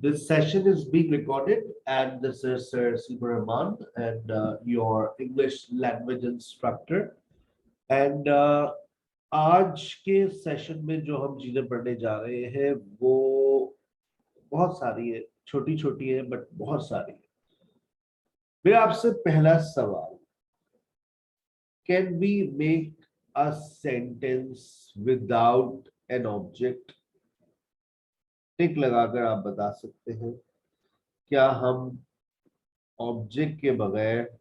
This session is being recorded, and this is Sir Siba Rahman and your English language instructor. And आज के session में जो हम चीजें पढ़ने जा रहे हैं वो बहुत सारी है, छोटी छोटी है बट बहुत सारी है। मेरा आपसे पहला सवाल, can we make a sentence without an object? Tick लगाकर आप बता सकते हैं, क्या हम ऑब्जेक्ट के बगैर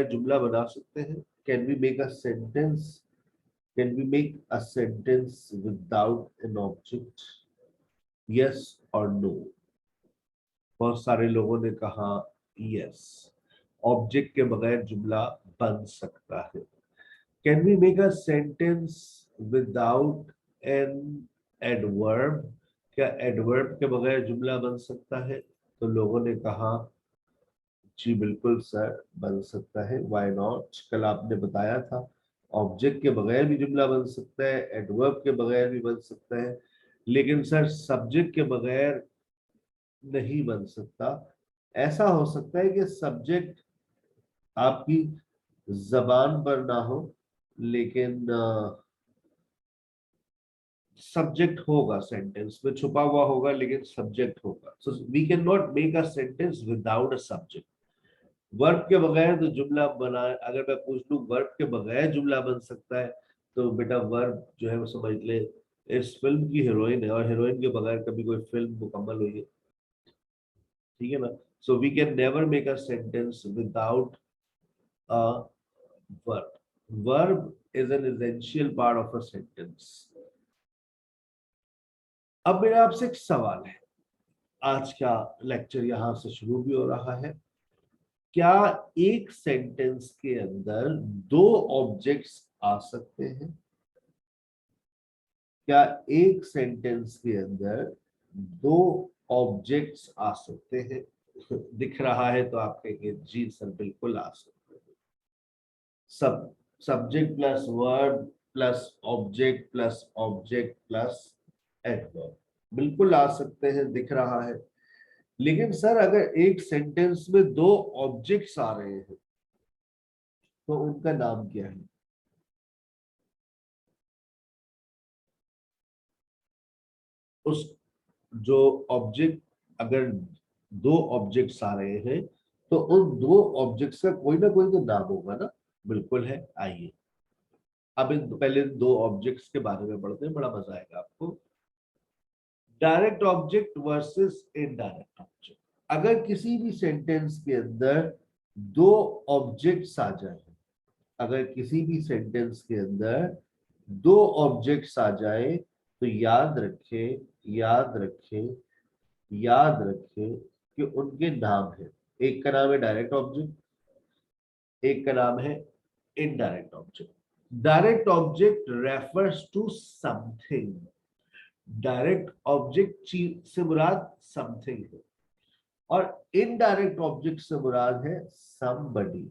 जुमला बना सकते हैं? Can we make a sentence without an object? Yes और नो? बहुत सारे लोगों ने कहा यस, ऑब्जेक्ट के बगैर जुमला बन सकता है। Can we make a sentence without an adverb? क्या एडवर्ब के बगैर जुमला बन सकता है? तो लोगों ने कहा जी बिल्कुल सर, बन सकता है, व्हाई नॉट। कल आपने बताया था ऑब्जेक्ट के बगैर भी जुमला बन सकता है, एडवर्ब के बगैर भी बन सकता है, लेकिन सर सब्जेक्ट के बगैर नहीं बन सकता। ऐसा हो सकता है कि सब्जेक्ट आपकी जबान पर ना हो, लेकिन सब्जेक्ट होगा, सेंटेंस में छुपा हुआ होगा लेकिन सब्जेक्ट होगा। So we can not make a sentence without a subject. Verb के बगैर तो जुमला बना, अगर मैं पूछ लूं वर्ब के बगैर जुमला बन सकता है, तो बेटा वर्ब जो है वो समझ ले इस फिल्म की हीरोइन है, और हीरोइन के बगैर कभी कोई फिल्म मुकम्मल हुई है? ठीक है ना? So we can never make a sentence without a verb. Verb is an essential part of a sentence. अब मेरा आपसे एक सवाल है, आज का लेक्चर यहां से शुरू भी हो रहा है। क्या एक सेंटेंस के अंदर दो ऑब्जेक्ट्स आ सकते हैं? क्या एक सेंटेंस के अंदर दो ऑब्जेक्ट्स आ सकते हैं? दिख रहा है तो आप कहेंगे जी सर बिल्कुल आ सकते हैं। Subject plus verb plus object plus adverb, बिल्कुल आ सकते हैं, दिख रहा है। लेकिन सर अगर एक सेंटेंस में दो ऑब्जेक्ट्स आ रहे हैं तो उनका नाम क्या है? उस जो ऑब्जेक्ट, अगर दो ऑब्जेक्ट्स आ रहे हैं तो उन दो ऑब्जेक्ट्स का कोई ना कोई तो नाम होगा ना? बिल्कुल है। आइए अब इन पहले दो ऑब्जेक्ट्स के बारे में पढ़ते हैं, बड़ा मजा आएगा आपको। Direct object versus indirect object. अगर किसी भी सेंटेंस के अंदर दो ऑब्जेक्ट्स आ जाए, अगर किसी भी सेंटेंस के अंदर दो ऑब्जेक्ट्स आ जाए, तो याद रखें कि उनके नाम है। एक का नाम है डायरेक्ट ऑब्जेक्ट, एक का नाम है indirect object. Direct object refers to something. Direct object से मुराद समथिंग है, और इनडायरेक्ट ऑब्जेक्ट से मुराद है somebody।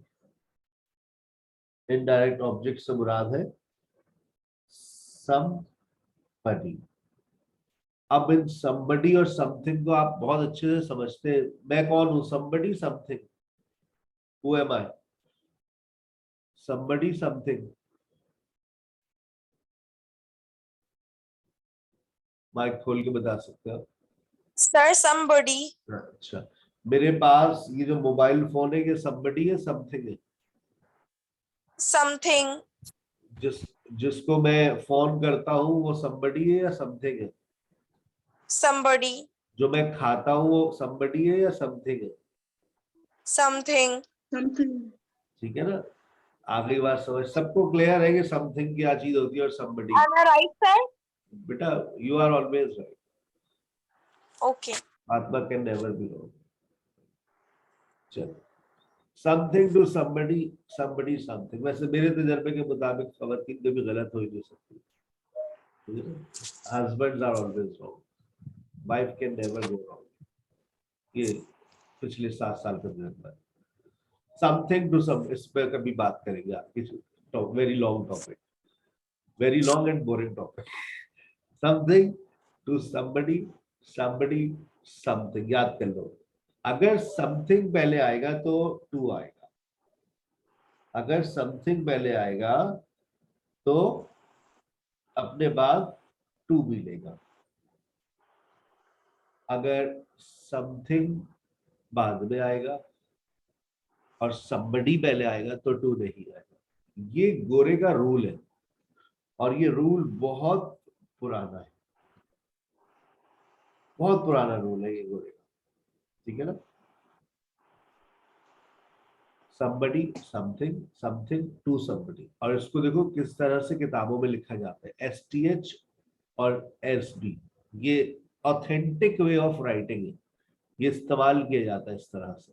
इनडायरेक्ट ऑब्जेक्ट से मुराद है somebody। अब इन somebody और something को आप बहुत अच्छे से समझते हैं। मैं कौन हूं? somebody something। who am I? somebody something। Mic खोल के बता सकते हो? Sir somebody। अच्छा, मेरे पास ये जो मोबाइल फोन है ये somebody है something है? something। जिसको मैं फोन करता हूँ वो somebody है या something है? somebody। जो मैं खाता हूँ वो somebody है या something है? something। ठीक है ना? आखिरी बात समझ, सबको क्लियर है कि समथिंग क्या चीज होती है और somebody? Am I right, sir? बेटा you are always right. Okay। Atma can never be wrong. चलो, something to somebody, somebody something। वैसे मेरे तजर्बे के मुताबिक खवातीन में भी गलत हो ही नहीं सकती। Husbands are always wrong, wife can never go wrong. ये पिछले 7 साल का तजर्बा है। समथिंग टू सम, इस पर कभी बात करेंगे आपकी, very long topic, very long and boring topic. Something to somebody, somebody something, याद कर लो। अगर समथिंग पहले आएगा तो टू आएगा, अगर समथिंग पहले आएगा तो अपने बाद टू मिलेगा, अगर समथिंग बाद में आएगा और somebody पहले आएगा तो टू नहीं आएगा। ये गोरे का रूल है और ये रूल बहुत पुराना है, बहुत पुराना रूल है ये गोरे का, ठीक है ना। somebody, something, something to somebody, और इसको देखो किस तरह से किताबों में लिखा जाता है, STH और SB, ये ऑथेंटिक वे ऑफ राइटिंग है, ये इस्तेमाल किया जाता है इस तरह से।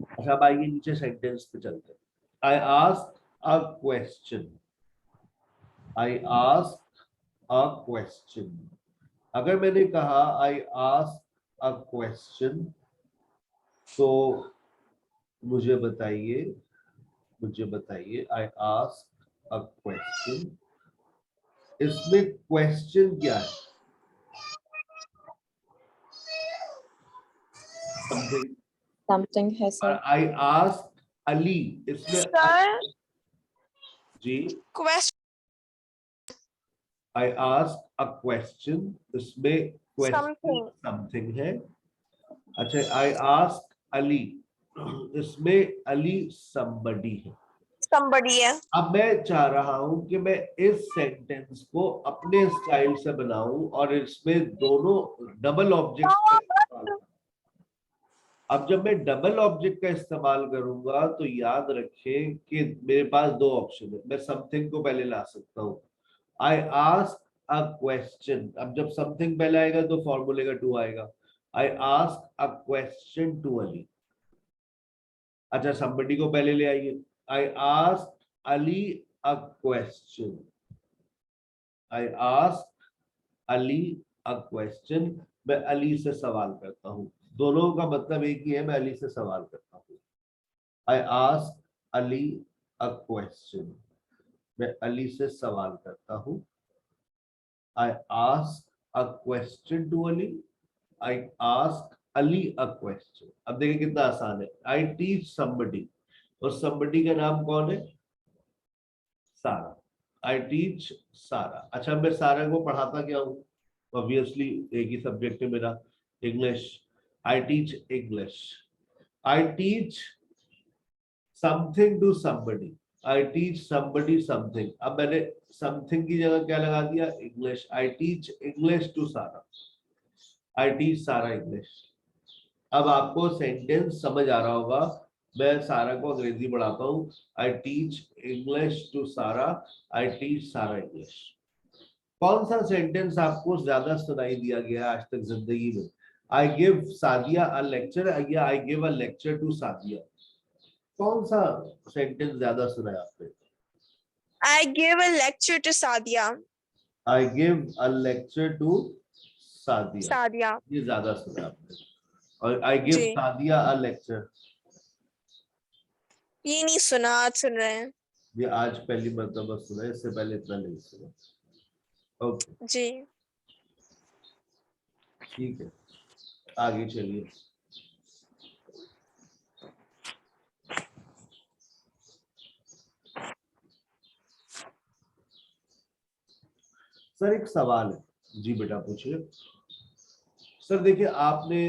अच्छा अब आइए नीचे सेंटेंस पे चलते हैं। I asked a question, I asked a question, अगर मैंने कहा I asked a question तो मुझे बताइए, I asked a question, इसमें क्वेश्चन क्या है? समथिंग है सर। आई आस्क अली, इसमें Sir, जी, question I ask a question, इसमें क्वेश्चन something. समथिंग है। अच्छा आई आस्क अली, इसमें अली somebody है। Somebody है। अब मैं चाह रहा हूं कि मैं इस सेंटेंस को अपने स्टाइल से बनाऊं और इसमें दोनों डबल ऑब्जेक्ट का इस्तेमाल करूं। अब जब मैं डबल ऑब्जेक्ट का इस्तेमाल करूंगा तो याद रखें कि मेरे पास दो ऑप्शन है, मैं समथिंग को पहले ला सकता हूं, आई आस्क अ क्वेश्चन, अब जब समथिंग पहले आएगा तो फॉर्मूले का टू आएगा, I ask a question to Ali. अच्छा somebody को पहले ले आइए, I ask Ali a question, I ask Ali a question, मैं अली से सवाल करता हूँ, दोनों का मतलब एक ही है, मैं अली से सवाल करता हूँ। I ask Ali a question, मैं अली से सवाल करता हूँ। I ask a question to Ali, I ask Ali a question. अब देखिए कितना आसान है, आई टीच somebody, और somebody का नाम कौन है? सारा, आई टीच सारा। अच्छा मैं सारा को पढ़ाता क्या हूँ? ऑब्वियसली एक ही सब्जेक्ट है मेरा, English, I teach English. I teach something to somebody, I teach somebody something, अब मैंने समथिंग की जगह क्या लगा दिया? English, I teach English to Sara, I teach सारा इंग्लिश। अब आपको सेंटेंस समझ आ रहा होगा, मैं सारा को अंग्रेजी पढ़ाता हूँ, आई teach English to Sara, I teach सारा इंग्लिश। कौन सा सेंटेंस आपको ज्यादा सुनाई दिया गया आज तक जिंदगी में? I give Sadia a lecture या I give a lecture to Sadia, कौन सा सेंटेंस ज्यादा सुना है आपने? I gave a lecture to Sadia. I give a lecture to Sadia, Sadia. ये ज्यादा सुना है आपने। और आई गिव जी, सादिया अ लेक्चर, ये नहीं सुना, आज सुन रहे हैं। ये आज पहली मर्तबा सुना है, इससे पहले इतना नहीं सुना। ओके जी, ठीक है, आगे चलिए। सर एक सवाल है। जी बेटा पूछिए। सर देखिए आपने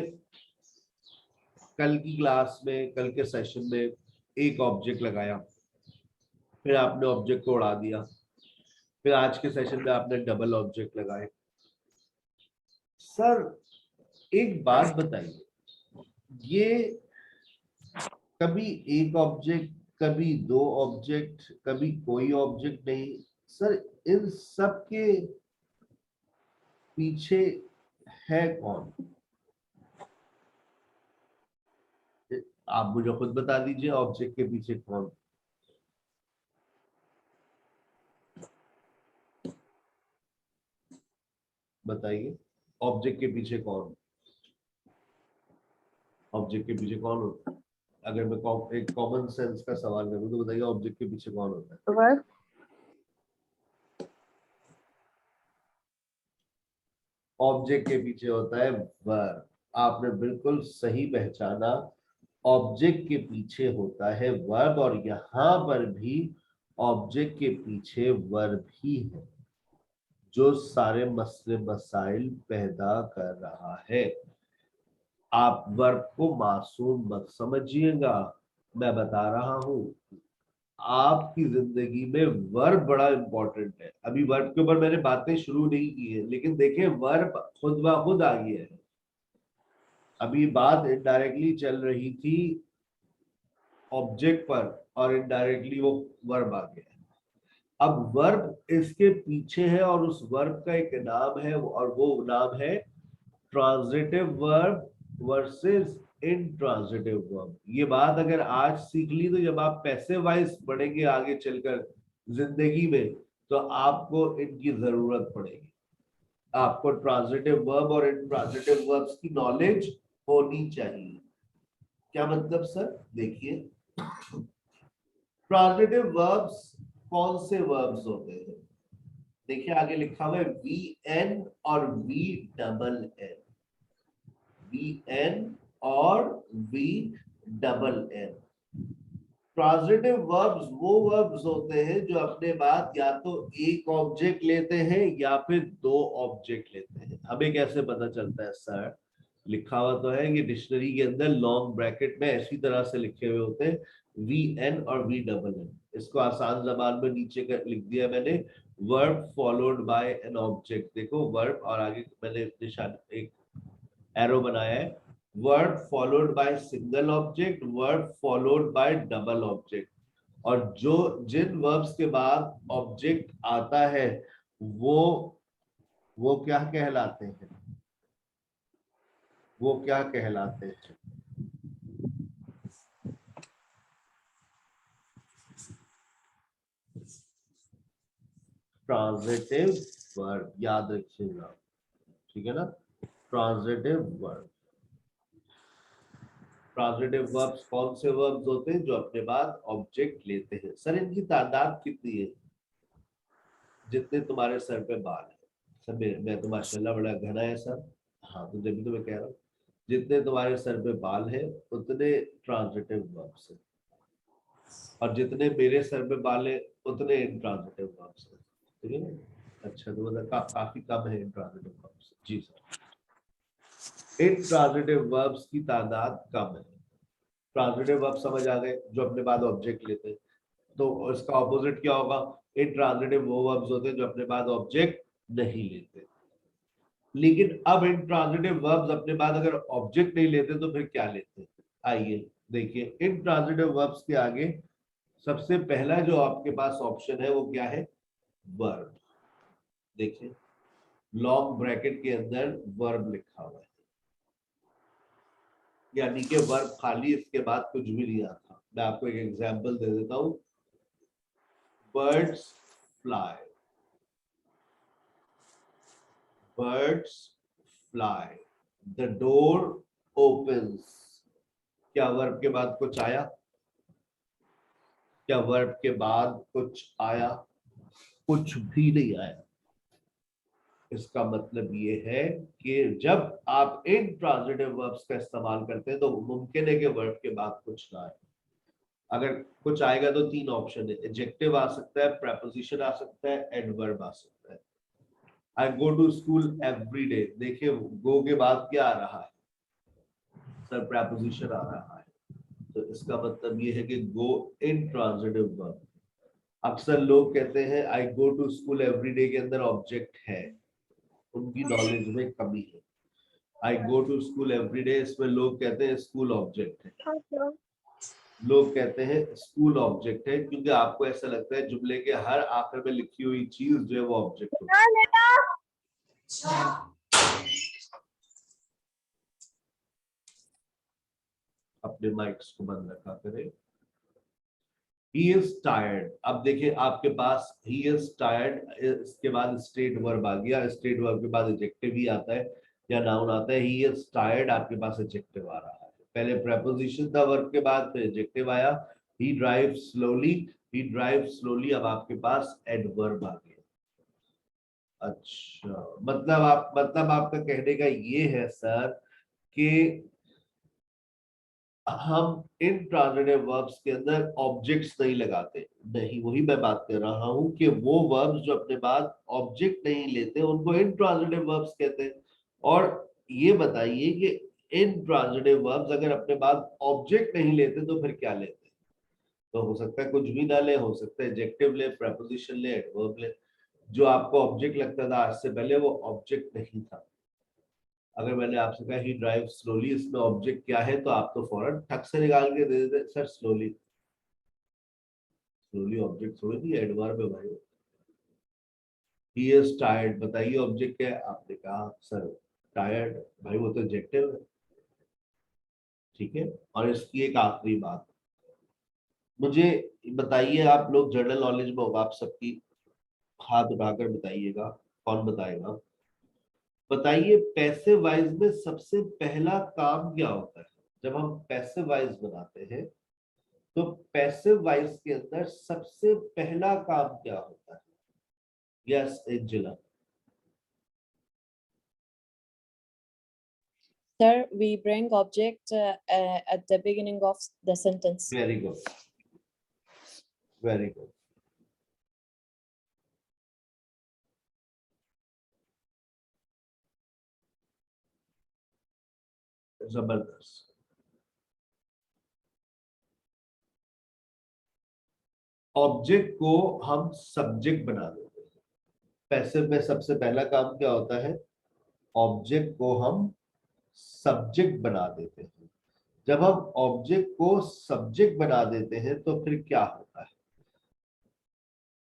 कल की क्लास में, कल के सेशन में एक ऑब्जेक्ट लगाया, फिर आपने ऑब्जेक्ट को उड़ा दिया, फिर आज के सेशन में आपने डबल ऑब्जेक्ट लगाए। सर एक बात बताइए, ये कभी एक ऑब्जेक्ट, कभी दो ऑब्जेक्ट, कभी कोई ऑब्जेक्ट नहीं, सर इन सब के पीछे है कौन? आप मुझे खुद बता दीजिए, ऑब्जेक्ट के पीछे कौन? बताइए, ऑब्जेक्ट के पीछे कौन? ऑब्जेक्ट के पीछे कौन होता है? अगर मैं एक कॉमन सेंस का सवाल करूं तो बताइए ऑब्जेक्ट के पीछे कौन होता है? Verb. ऑब्जेक्ट के पीछे होता है वर्ब। आपने बिल्कुल सही पहचाना, ऑब्जेक्ट के पीछे होता है वर्ब, और यहां पर भी ऑब्जेक्ट के पीछे वर्ब ही है जो सारे मसले मसाइल पैदा कर रहा है। आप वर्ब को मासूम मत समझिएगा, मैं बता रहा हूं आपकी जिंदगी में वर्ब बड़ा इंपॉर्टेंट है। अभी वर्ब के ऊपर मैंने बातें शुरू नहीं की है, लेकिन देखें वर्ब खुद ब खुद आई है। अभी बात इनडायरेक्टली चल रही थी ऑब्जेक्ट पर और इनडायरेक्टली वो वर्ब आ गया। अब वर्ब इसके पीछे है और उस वर्ब का एक नाम है, और वो नाम है transitive verb versus intransitive verb. ये बात अगर आज सीख ली तो जब आप पैसिव वाइज पढ़ेंगे आगे चलकर जिंदगी में तो आपको इनकी जरूरत पड़ेगी। आपको ट्रांजिटिव वर्ब और इनट्रांजिटिव वर्ब्स की नॉलेज होनी चाहिए। क्या मतलब सर? देखिए ट्रांजिटिव वर्ब्स कौन से वर्ब्स होते हैं? देखिए आगे लिखा हुआ है वी एन और V double N. V N और V double N. Transitive verbs वो वर्ब्स होते हैं जो अपने बाद या तो एक ऑब्जेक्ट लेते हैं या फिर दो ऑब्जेक्ट लेते हैं। हमें कैसे पता चलता है सर? लिखा हुआ तो है कि डिक्शनरी के अंदर लॉन्ग ब्रैकेट में ऐसी तरह से लिखे हुए होते हैं वी एन और वी डबल एन। इसको आसान जबान में नीचे कर लिख दिया मैंने, verb followed by an object. देखो वर्ब और आगे मैंने निशान एक एरो बनाया है, verb followed by single object, verb followed by double object. और जो जिन वर्ब्स के बाद ऑब्जेक्ट आता है वो क्या कहलाते हैं? वो क्या कहलाते हैं? ट्रांजिटिव वर्ब, याद रखिएगा, ठीक है ना? Transitive verb. ट्रांजिटिव वर्ब्स कौन से वर्ब्स होते हैं? जो अपने बाद ऑब्जेक्ट लेते हैं। सर इनकी तादाद कितनी है? जितने तुम्हारे सर पे बाल है। सर मैं तो माशाल्लाह बड़ा घना है सर। हाँ तो जब भी तो मैं कह रहा हूँ जितने तुम्हारे सर पे बाल है उतने ट्रांजिटिव वर्ब्स है, और जितने मेरे सर पे बाल है उतने इंट्रांजिटिव वर्ब्स है। ठीक है ना? अच्छा तो मतलब काफी कम है इंट्रांजिटिव वर्ब्स। जी सर, इंट्रांजिटिव वर्ब्स की तादाद कम है। ट्रांजिटिव वर्ब समझ आ गए जो अपने बाद ऑब्जेक्ट लेते हैं। तो इसका ऑपोजिट क्या होगा? इंट्रांजिटिव वो वर्ब्स होते हैं जो अपने बाद ऑब्जेक्ट नहीं लेते। लेकिन अब इंट्रांजिटिव वर्ब्स अपने बाद अगर ऑब्जेक्ट नहीं लेते तो फिर क्या लेते हैं? आइए देखिए, इंट्रांजिटिव वर्ब्स के आगे सबसे पहला जो आपके पास ऑप्शन है वो क्या है? वर्ब। देखिए लॉन्ग ब्रैकेट के अंदर वर्ब लिखा हुआ है, यानी कि वर्ब खाली, इसके बाद कुछ भी नहीं आता। मैं आपको एक एग्जांपल दे देता हूं, birds fly, birds fly, the door opens। क्या वर्ब के बाद कुछ आया? क्या वर्ब के बाद कुछ आया? कुछ भी नहीं आया। इसका मतलब ये है कि जब आप इंट्रांजिटिव वर्ब्स का इस्तेमाल करते हैं तो मुमकिन है कि वर्ब के बाद कुछ ना आए। अगर कुछ आएगा तो तीन ऑप्शन है, एडजेक्टिव आ सकता है, प्रेपोजिशन आ सकता है, एडवर्ब आ सकता है। I go to school every day, देखिए गो के बाद क्या आ रहा है? सर प्रेपोजिशन आ रहा है। तो इसका मतलब ये है कि गो इंट्रांजिटिव वर्ब। अक्सर लोग कहते हैं I go to school every day के अंदर ऑब्जेक्ट है, उनकी नॉलेज में कमी है। I go to school every day इसमें लोग कहते हैं स्कूल ऑब्जेक्ट है। लोग कहते हैं स्कूल ऑब्जेक्ट है क्योंकआपको ऐसा लगता है जुमले के हर आखिर में लिखी हुई चीज जो है वो ऑब्जेक्ट होती है। अपने माइक्स को बंद रखा करें। He is tired। अब देखिए आपके पास he is tired, इसके बाद स्टेट वर्ब आ गया। स्टेट वर्ब के बाद एडजेक्टिव ही आता है या नाउन आता है। He is tired आपके पास एडजेक्टिव आ रहा है। पहले preposition था वर्ब के बाद, फिर एडजेक्टिव आया, he drives slowly, he drives slowly, अब आपके पास एडवर्ब आ गया। अच्छा, मतलब आपका कहने का ये है सर कि हम इन ट्रांजिटिव वर्ब्स के अंदर ऑब्जेक्ट्स नहीं लगाते। नहीं, वही मैं बात कर रहा हूं कि वो वर्ब्स जो अपने बाद ऑब्जेक्ट नहीं लेते उनको इन ट्रांजिटिव वर्ब्स कहते हैं। और ये बताइए कि इन ट्रांजिटिव वर्ब्स अगर अपने बाद ऑब्जेक्ट नहीं लेते तो फिर क्या लेते? तो हो सकता है कुछ भी ना ले, हो सकता है एडजेक्टिव ले, प्रीपोजिशन ले, एडवर्ब ले। जो आपको ऑब्जेक्ट लगता था आज से पहले वो ऑब्जेक्ट नहीं था। अगर मैंने आपसे कहा ही ड्राइव स्लोली, इसमें ऑब्जेक्ट क्या है तो आप तो फौरन ठक से निकाल के दे देते सर स्लोली। स्लोली ऑब्जेक्ट थोड़ी थी, एडवर्ब है भाई। ही इज टायर्ड, बताइए ऑब्जेक्ट क्या है? आपने कहा सर टायर्ड, भाई वो तो एडजेक्टिव है। ठीक है, और इसकी एक आखिरी बात, मुझे बताइए, आप लोग जनरल नॉलेज में होगा आप सबकी, हाथ उठाकर बताइएगा, कौन बताएगा? बताइए पैसिव वाइज में सबसे पहला काम क्या होता है? जब हम पैसिव वाइज बनाते हैं तो पैसिव वाइज के अंदर सबसे पहला काम क्या होता है? Yes Angela. Sir, we bring object at the beginning of the sentence. Very good, very good. जबरदस्त। ऑब्जेक्ट को हम सब्जेक्ट बना देते हैं। पैसिव में सबसे पहला काम क्या होता है? ऑब्जेक्ट को हम सब्जेक्ट बना देते हैं। जब हम ऑब्जेक्ट को सब्जेक्ट बना देते हैं तो फिर क्या होता है?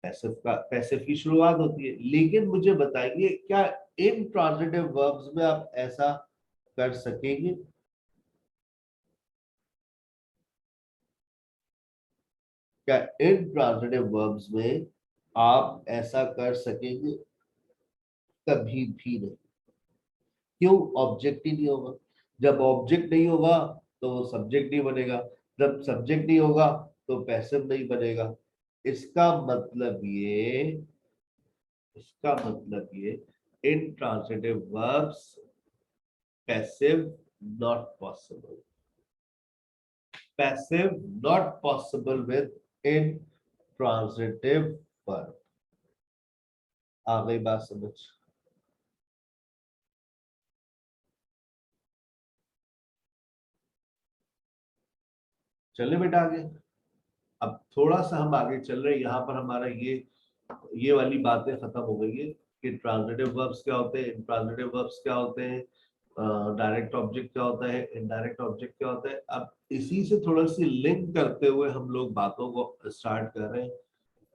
पैसिव की शुरुआत होती है। लेकिन मुझे बताइए, क्या इन ट्रांजिटिव वर्ब्स में आप ऐसा कर सकेंगे? क्या इन ट्रांजिटिव वर्ब्स में आप ऐसा कर सकेंगे? कभी भी नहीं। क्यों? ऑब्जेक्ट ही नहीं होगा। जब ऑब्जेक्ट नहीं होगा तो वो सब्जेक्ट नहीं बनेगा, जब सब्जेक्ट नहीं होगा तो पैसिव नहीं बनेगा। इसका मतलब ये intransitive verbs passive not possible, passive not possible with intransitive verb। आ गई बात समझ? चले बेटा आगे। अब थोड़ा सा हम आगे चल रहे हैं, यहाँ पर हमारा ये वाली बातें खत्म हो गई है कि ट्रांजिटिव वर्ब्स क्या होते हैं, इंट्रांजिटिव वर्ब्स क्या होते हैं, डायरेक्ट ऑब्जेक्ट क्या होता है, इनडायरेक्ट ऑब्जेक्ट क्या होता है। अब इसी से थोड़ा सी लिंक करते हुए हम लोग बातों को स्टार्ट कर रहे हैं,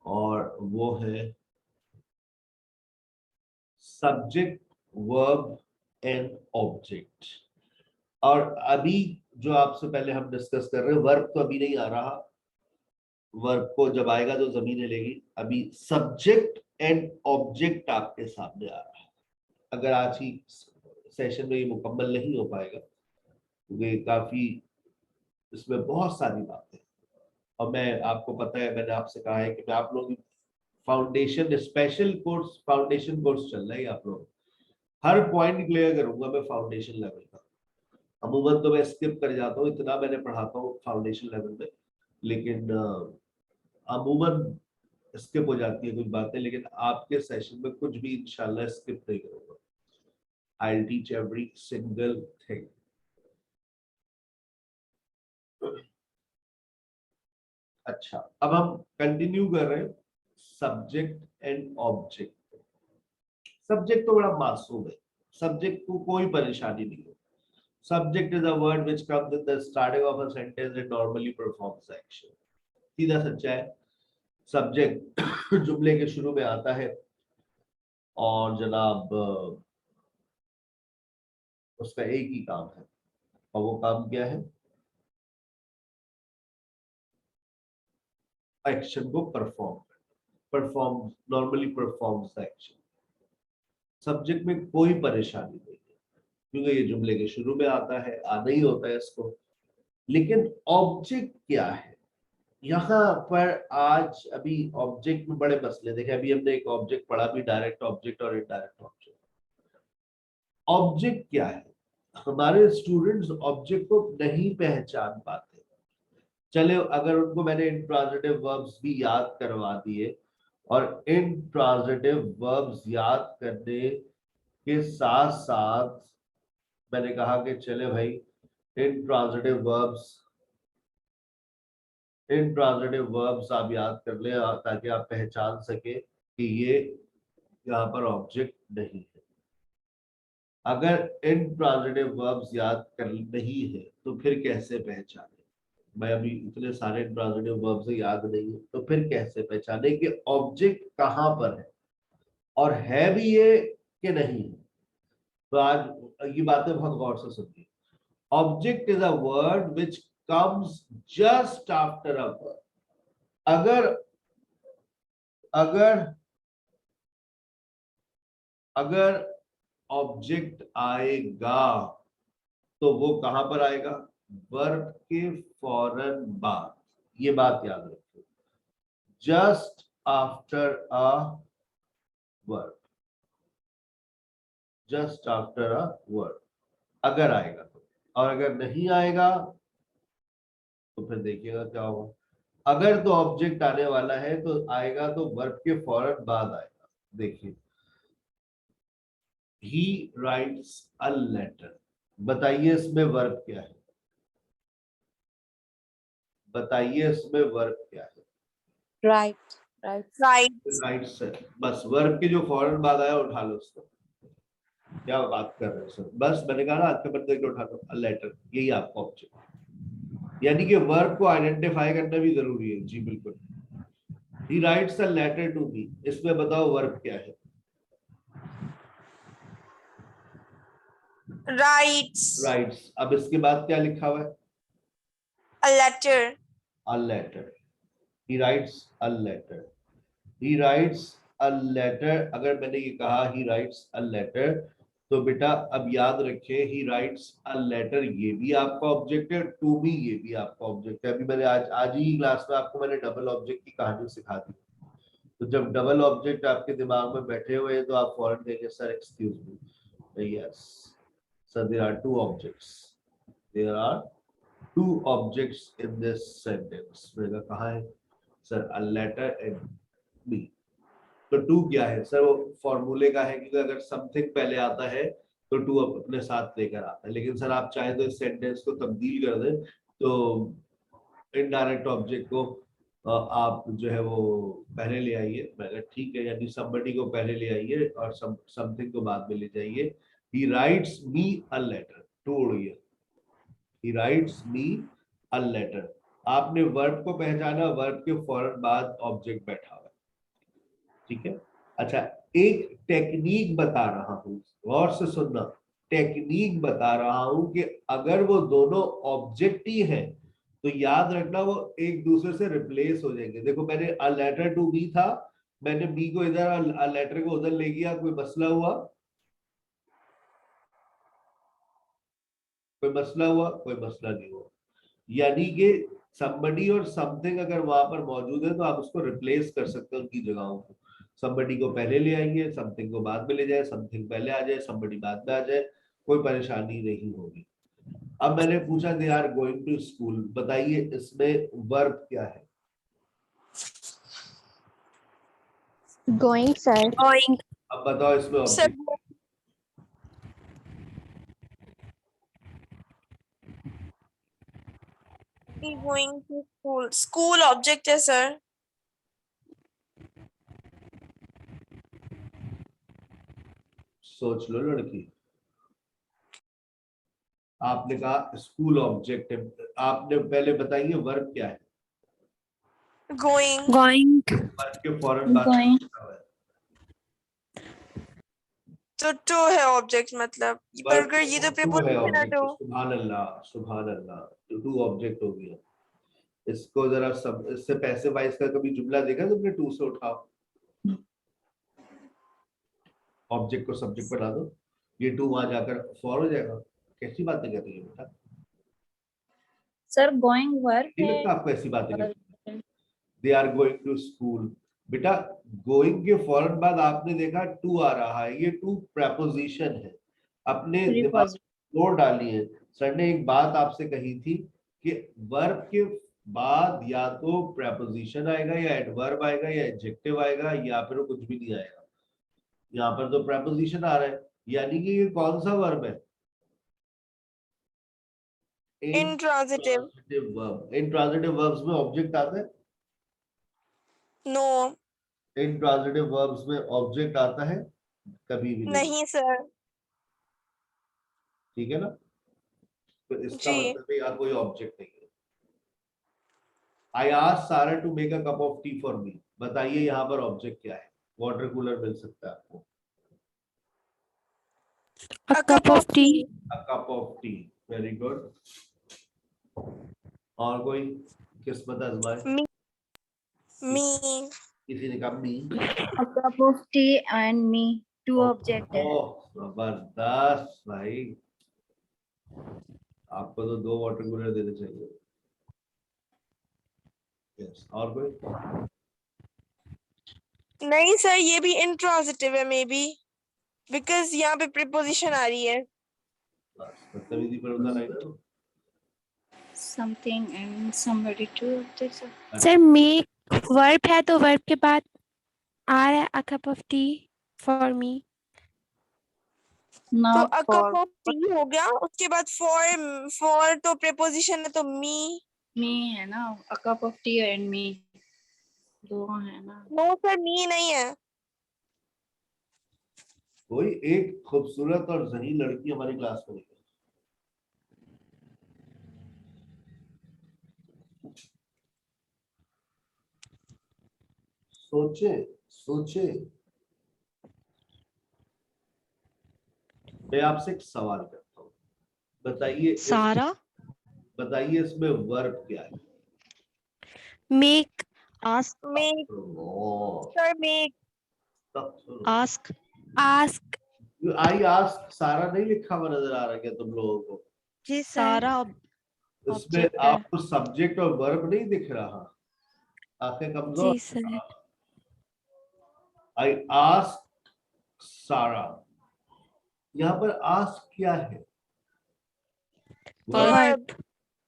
और वो है सब्जेक्ट, वर्ब एंड ऑब्जेक्ट। और अभी जो आपसे पहले हम डिस्कस कर रहे हैं, वर्ब तो अभी नहीं आ रहा, वर्ब को जब आएगा तो जमीन हिलेगी। अभी सब्जेक्ट एंड ऑब्जेक्ट आपके सामने आ रहा है। अगर आज ही सेशन में ये मुकम्मल नहीं हो पाएगा क्योंकि काफी इसमें बहुत सारी बातें, और मैं आपको पता है, मैंने आपसे कहा है कि मैं आप लोग foundation special course, foundation course चल रहा है, आप लोग हर पॉइंट क्लियर करूंगा मैं फाउंडेशन लेवल का। अमूमन तो मैं स्किप कर जाता हूँ, इतना मैंने पढ़ाता हूँ फाउंडेशन लेवल में, लेकिन अमूमन स्किप हो जाती है कुछ बातें, लेकिन आपके सेशन में कुछ भी इंशाल्लाह स्किप नहीं करूंगा। I'll teach every single thing. अच्छा, अब हम कंटिन्यू कर रहे हैं सब्जेक्ट एंड ऑब्जेक्ट। सब्जेक्ट तो बड़ा मासूम है, सब्जेक्ट को कोई परेशानी नहीं है। Subject is a word which comes in the starting of a sentence and normally performs action. सीधा सच्चा है, सब्जेक्ट जुमले के शुरू में आता है और जनाब उसका एक ही काम है, और वो काम क्या है? एक्शन को perform normally performs the action. Subject में कोई परेशानी नहीं है क्योंकि ये जुमले के शुरू में आता है, आना ही होता है इसको। लेकिन ऑब्जेक्ट क्या है यहाँ पर? आज अभी ऑब्जेक्ट में बड़े मसले देखे। अभी हमने एक ऑब्जेक्ट पढ़ा भी, डायरेक्ट ऑब्जेक्ट और इनडायरेक्ट ऑब्जेक्ट। ऑब्जेक्ट क्या है? हमारे स्टूडेंट्स ऑब्जेक्ट को नहीं पहचान पाते। चले, अगर उनको मैंने इंट्रांजिटिव वर्ब्स भी याद करवा दिए, और इंट्रांजिटिव वर्ब्स याद करने के साथ साथ मैंने कहा कि चले भाई इंट्रांजिटिव वर्ब्स आप याद कर ले, ताकि आप पहचान सके कि ये यहाँ पर ऑब्जेक्ट नहीं है। अगर इंट्रांजिटिव वर्ब्स याद कर नहीं है तो फिर कैसे पहचाने? मैं अभी इतने सारे इंट्रांजिटिव वर्ब्स याद नहीं है, तो फिर कैसे पहचाने कि ऑब्जेक्ट कहाँ पर है, और है भी ये कि नहीं है? तो आज ये बातें बहुत गौर से सुनिए। Object is a word which comes just after a word. अगर अगर अगर ऑब्जेक्ट आएगा तो वो कहां पर आएगा? वर्ब के फौरन बाद। ये बात याद रखिए, just after a verb, just after a verb अगर आएगा तो। और अगर नहीं आएगा तो फिर देखिएगा क्या होगा। अगर तो ऑब्जेक्ट आने वाला है तो आएगा तो वर्ब के फौरन बाद आएगा। देखिए, ही राइट्स अ लेटर। बताइए इसमें वर्ब क्या है? बताइए इसमें वर्ब क्या है? Right. Right. Writes. राइट्स है। बस वर्ब के जो फौरन बाद आया उठा लो उसको। क्या बात कर रहे हो सर? बस मैंने कहा ना, हाथ के बंदे को उठा लो, अ लेटर, यही आपका ऑब्जेक्ट। यानी कि वर्ब को आइडेंटिफाई करना भी जरूरी है। जी बिल्कुल। He writes a letter to me, इसमें बताओ वर्ब क्या है? Writes writes. अब इसके बाद क्या लिखा हुआ है? a letter. A letter. He writes a letter. He writes a letter. अगर मैंने ये कहा ही राइट्स अ लेटर, तो बेटा अब याद रखिए, ही राइट्स अ लेटर ये भी आपका ऑब्जेक्ट है, टू मी ये भी आपका ऑब्जेक्ट है। अभी मैंने आज ही क्लास में आपको मैंने डबल ऑब्जेक्ट की कहानी सिखा दी। तो जब डबल ऑब्जेक्ट आपके दिमाग में बैठे हुए हैं तो आप फौरन कहेंगे sir excuse me, yes sir there are two objects, there are two objects in this sentence. मैंने कहा है sir a letter and me. तो टू क्या है सर? वो फॉर्मूले का है, क्योंकि अगर समथिंग पहले आता है तो टू अपने साथ लेकर आता है। लेकिन सर आप चाहे तो इस सेंटेंस को तब्दील कर दें, तो इनडायरेक्ट ऑब्जेक्ट को आप जो है वो पहले ले आइए। मैंने ठीक है, यानी somebody को पहले ले आइए और समथिंग को बाद में ले जाइए। he writes me a letter, टू उड़िए, he writes me a letter। आपने वर्ब को पहचाना, वर्ब के फौरन बाद ऑब्जेक्ट बैठा हुआ है। ठीक है। अच्छा, एक टेक्निक बता रहा हूं, गौर से सुनना। टेक्निक बता रहा हूं कि अगर वो दोनों ऑब्जेक्ट ही हैं तो याद रखना वो एक दूसरे से रिप्लेस हो जाएंगे। देखो, मैंने अ लेटर टू बी था, मैंने बी को इधर, अ लेटर को उधर ले गया, कोई मसला हुआ? कोई मसला हुआ? कोई मसला नहीं हुआ। यानी कि somebody और something अगर वहां पर मौजूद है तो आप उसको रिप्लेस कर सकते हैं उनकी जगहों को। somebody को पहले ले आएंगे, something को बाद में ले जाए, something पहले आ जाए, somebody बाद में आ जाए, कोई परेशानी नहीं होगी। अब मैंने पूछा they are going to school, बताइए इसमें वर्ब क्या है? Going, sir. Going. अब बताओ इसमें Sir, object. be going to school. School object है sir. सोच लो लड़की, आपने कहा स्कूल ऑब्जेक्ट है, आपने पहले बताइए वर्ब क्या है? Going. Going. वर्ब के फौरन बाद Going. क्या है? तो टू है ऑब्जेक्ट, मतलब पर अगर ये तो टू है प्रीपोजिशन है ना ऑब्जेक्ट। टू। सुभान अल्लाह, सुभान अल्लाह। तो टू ऑब्जेक्ट हो गया। इसको जरा सब, इससे पैसे वाइज का कभी जुमला देखा तुमने? टू से उठाओ, ऑब्जेक्ट को सब्जेक्ट बना दो, ये टू वहां जाकर फॉर हो जाएगा। कैसी बातें कर रही है बेटा? Sir, going verb नहीं है लगता आपको ऐसी बातें और करती? They are going to school, बेटा गोइंग के फौरन बाद आपने देखा टू आ रहा है, ये टू प्रेपोजिशन है, अपने दिमाग preposition. में जोर डालिए। सर ने एक बात आपसे कही थी कि वर्ब के बाद या तो प्रेपोजिशन आएगा या एडवर्ब आएगा या एडजेक्टिव आएगा या फिर वो कुछ भी नहीं आएगा। यहाँ पर तो प्रेपोजिशन आ रहा है, यानी कि ये कौन सा वर्ब है? Intransitive. वर्ब। इंट्रांजिटिव वर्ब्स में ऑब्जेक्ट आता है? No. इंट्रांजिटिव वर्ब्स में ऑब्जेक्ट आता है? कभी भी नहीं। नहीं sir. ठीक है ना, तो इसका जी. मतलब है यहाँ कोई ऑब्जेक्ट नहीं है। I asked Sara to make a cup of tea for me, बताइए यहाँ पर ऑब्जेक्ट क्या है? वाटर कूलर मिल सकता है आपको। A cup of tea. A cup of T, very good. और कोई किस्मत आजमाए? Me. Me. किसी ने कहा मी? A cup of tea and me. Two object है. ओह जबरदस्त भाई, आपको तो 2 वाटर कूलर देने चाहिए। यस, और कोई? नहीं सर, ये भी intransitive है मे बी, बिकॉज यहाँ पे preposition आ रही है. बस बदतमीजी पर उतर आई ना तो। Something and somebody. Two objects. Sir make verb है तो वर्ब के बाद आ रहा है अ कप ऑफ टी फॉर मी। तो Now a for cup of tea हो गया, उसके बाद for तो preposition है तो me. me है ना, a cup of tea and me. दो है ना. No सर, me नहीं है. कोई एक खूबसूरत और जही लड़की हमारी क्लास में निकली, सोचे सोचे। मैं आपसे एक सवाल करता हूँ, बताइए सारा बताइए इसमें वर्ब क्या है? Make ask Make. ओ, Sir, make. Ask ask I ask Sara नहीं लिखा हुआ नजर आ रहा है क्या तुम लोगों को? जी सारा इसमें object है। आपको सब्जेक्ट और वर्ब नहीं दिख रहा? आंखें कमजोर? जी सर। आई आस्क सारा, यहाँ पर आस्क क्या है? वर्ब। Verb.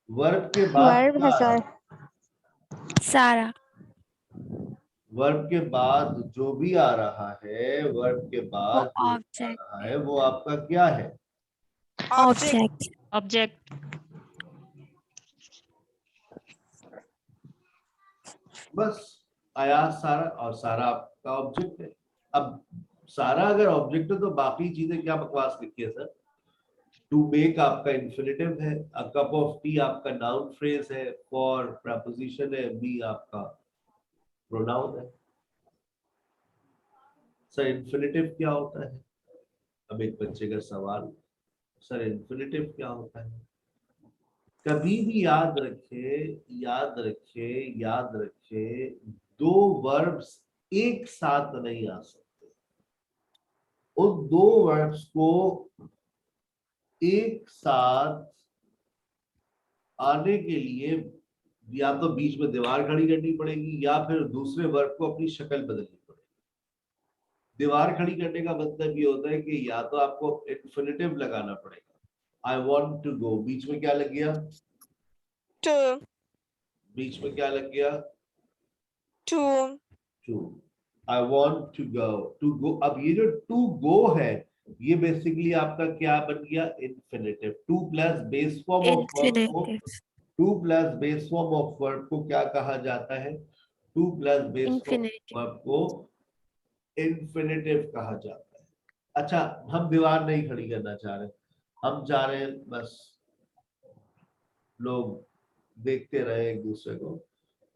वर्ब के बाद वर्ब क्या है आ रहा है? सर। सारा वर्ब के बाद जो भी आ रहा है, वर्ब के वो बाद जो भी आ ऑब्जेक्ट रहा है वो आपका क्या है? Object. ऑब्जेक्ट बस आया सारा, और सारा आपका ऑब्जेक्ट है। अब सारा अगर ऑब्जेक्ट है तो बाकी चीजें क्या बकवास लिखी है सर? टू मेक आपका इन्फिनिटिव है, अ कप ऑफ टी आपका नाउन फ्रेज है, फॉर प्रपोजिशन है, मी आपका प्रोनाउन है। सर इन्फिनिटिव क्या होता है? अब एक बच्चे का सवाल, सर इन्फिनिटिव क्या होता है? कभी भी याद रखे, याद रखे, याद रखे, 2 वर्ब्स एक साथ नहीं आ सकते। उन 2 वर्ब्स को एक साथ आने के लिए या तो बीच में दीवार खड़ी करनी पड़ेगी या फिर दूसरे वर्ब को अपनी शक्ल बदलनी पड़ेगी। दीवार खड़ी करने का मतलब ये होता है कि या तो आपको इन्फिनिटिव लगाना पड़ेगा। आई वॉन्ट टू गो, बीच में क्या लग गया? To. बीच में क्या लग गया? To. To. I want to go, to go. अब ये जो टू गो है ये बेसिकली आपका क्या बन गया? Infinitive. To plus base form of verb को, infinitive to plus base form of verb को क्या कहा जाता है? To plus base form infinitive verb को इन्फिनिटिव कहा जाता है। अच्छा, हम दीवार नहीं खड़ी करना चाह रहे, हम चाह रहे हैं बस लोग देखते रहे एक दूसरे को।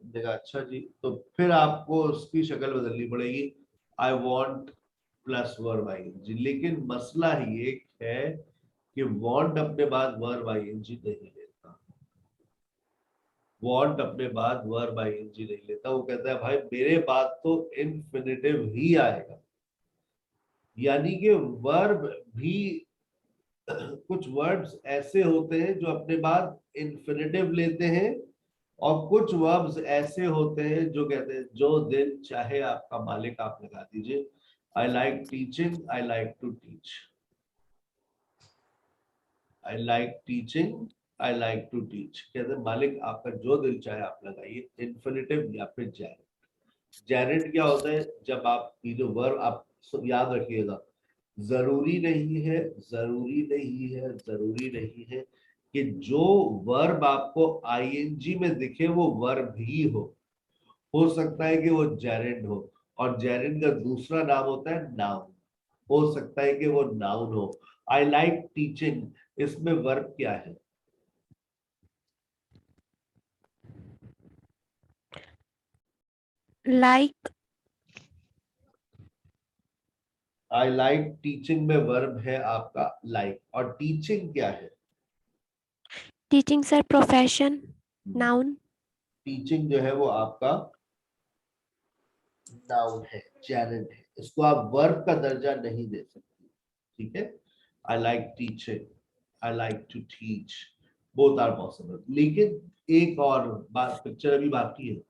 देखा, अच्छा जी, तो फिर आपको उसकी शक्ल बदलनी पड़ेगी। I want plus verb ING. लेकिन मसला ही एक है कि वॉन्ट अपने बाद वर्ब आईएनजी नहीं लेता। वॉन्ट अपने बाद वर्ब आईएनजी नहीं लेता, वो कहता है भाई मेरे बाद तो इन्फिनिटिव ही आएगा। यानी कि वर्ब भी कुछ वर्ब्स ऐसे होते हैं जो अपने बाद इन्फिनिटिव लेते हैं, और कुछ वर्ब्स ऐसे होते हैं जो कहते हैं जो दिल चाहे आपका मालिक, आप लगा दीजिए। I like teaching, I like to teach. I like teaching, I like to teach, कहते हैं मालिक आपका जो दिल चाहे आप लगाइए, इन्फिनिटिव या फिर जैरेंट। जैरेंट क्या होता है? जब आप ये जो वर्ब, आप याद रखिएगा, जरूरी नहीं है, जरूरी नहीं है, जरूरी नहीं है कि जो वर्ब आपको आईएनजी में दिखे वो वर्ब ही हो सकता है कि वो जेरेंड हो, और जेरेंड का दूसरा नाम होता है नाउन, हो सकता है कि वो नाउन हो। आई लाइक टीचिंग, इसमें वर्ब क्या है? Like आई लाइक टीचिंग में वर्ब है आपका लाइक, और टीचिंग क्या है? teaching, sir, profession, noun. Teaching जो है वो आपका नाउन है, जेरेंड है, इसको आप वर्ब का दर्जा नहीं दे सकते। ठीक है, I like teaching, I like to teach, both are possible. लेकिन एक और बात, पिक्चर अभी बाकी है।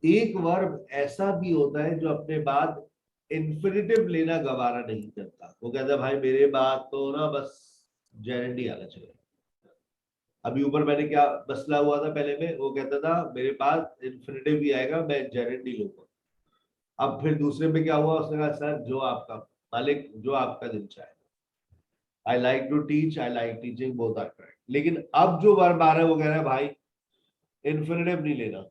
एक वर्ब ऐसा भी होता है जो अपने बाद इन्फिनिटिव लेना गवारा नहीं करता, वो कहता है भाई मेरे बाद तो ना बस जेरेंड ही आना चाहिए। अभी ऊपर मैंने क्या मसला हुआ था पहले में, वो कहता था मेरे पास इन्फिनिटिव भी आएगा, मैं जेरेंड ही लूंगा। अब फिर दूसरे में क्या हुआ, उसने कहा सर जो आपका मालिक, जो आपका दिल चाहे। I like to teach, I like teaching, both are correct. लेकिन अब जो वर्ब आ रहा है वो कह रहा है भाई इन्फिनिटिव नहीं लेना,